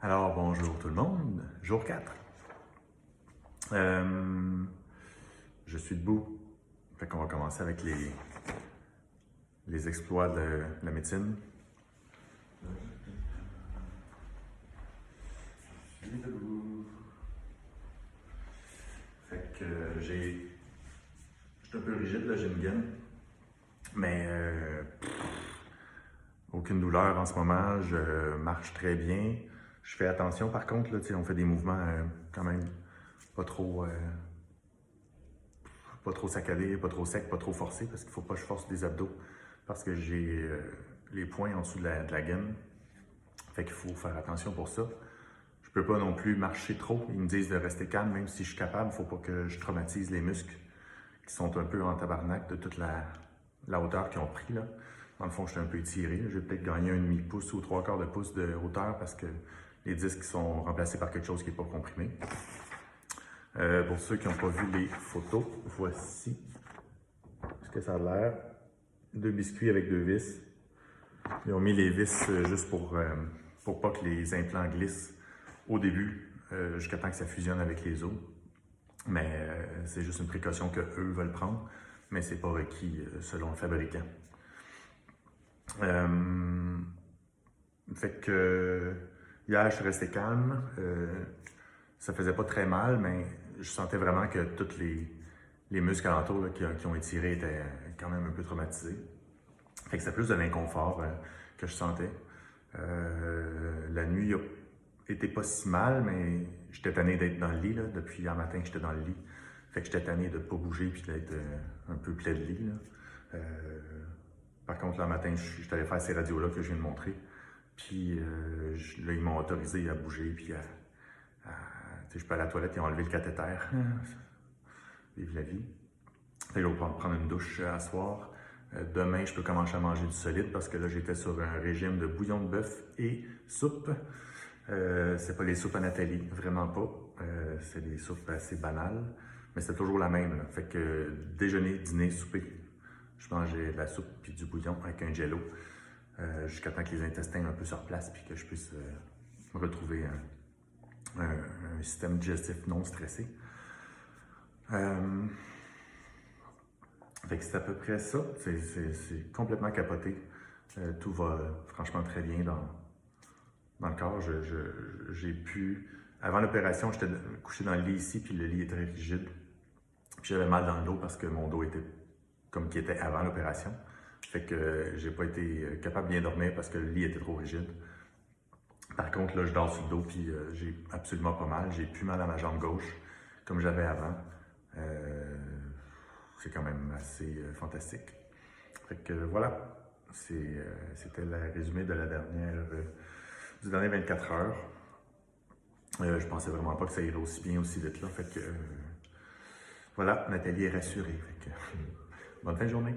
Alors, bonjour tout le monde, jour 4. Je suis debout. Fait qu'on va commencer avec les exploits de la médecine. Je suis debout. Fait que je suis un peu rigide, là, j'ai une gaine. Mais aucune douleur en ce moment, je marche très bien. Je fais attention par contre, là, on fait des mouvements quand même pas trop, pas trop saccadés, pas trop secs, pas trop forcés, parce qu'il ne faut pas que je force des abdos, parce que j'ai les poings en dessous de la gaine. Fait qu'il faut faire attention pour ça. Je peux pas non plus marcher trop. Ils me disent de rester calme, même si je suis capable, il ne faut pas que je traumatise les muscles qui sont un peu en tabarnak de toute la hauteur qu'ils ont pris, là. Dans le fond, je suis un peu étiré. J'ai peut-être gagné un demi-pouce ou 3/4 de pouce de hauteur parce que les disques sont remplacés par quelque chose qui n'est pas comprimé. Pour ceux qui n'ont pas vu les photos, voici ce que ça a l'air. 2 biscuits avec 2 vis. Ils ont mis les vis juste pour pas que les implants glissent au début, jusqu'à temps que ça fusionne avec les os. Mais c'est juste une précaution qu'eux veulent prendre, mais c'est pas requis selon le fabricant. Fait que hier, je suis resté calme. Ça faisait pas très mal, mais je sentais vraiment que tous les muscles alentours là, qui ont étiré étaient quand même un peu traumatisés. Fait que c'était plus de l'inconfort que je sentais. La nuit était pas si mal, mais j'étais tanné d'être dans le lit. Là. Depuis hier matin que j'étais dans le lit. Fait que j'étais tanné de ne pas bouger puis d'être un peu plaid de lit. Là. Par contre, le matin, je suis allé faire ces radios-là que je viens de montrer. Puis là, ils m'ont autorisé à bouger puis je peux aller à la toilette et enlever le cathéter. Vive la vie. Fait que je vais prendre une douche à soir. Demain, je peux commencer à manger du solide parce que là, j'étais sur un régime de bouillon de bœuf et soupe. C'est pas les soupes à Nathalie, vraiment pas. C'est des soupes assez banales, mais c'est toujours la même. Là. Fait que déjeuner, dîner, souper, je mangeais de la soupe puis du bouillon avec un jello jusqu'à temps que les intestins un peu se replacent puis que je puisse retrouver un système digestif non stressé. Fait que c'est à peu près ça. C'est complètement capoté. Tout va franchement très bien dans le corps. J'ai pu... Avant l'opération, j'étais couché dans le lit ici, puis le lit est très rigide. Puis j'avais mal dans le dos parce que mon dos était comme qu'il était avant l'opération. Fait que j'ai pas été capable de bien dormir parce que le lit était trop rigide. Par contre, là, je dors sur le dos, puis j'ai absolument pas mal. J'ai plus mal à ma jambe gauche, comme j'avais avant. C'est quand même assez fantastique. Fait que voilà, c'était le résumé de la du dernier 24 heures. Je pensais vraiment pas que ça irait aussi bien, aussi vite là. Fait que voilà, Nathalie est rassurée. Fait que, bonne fin de journée.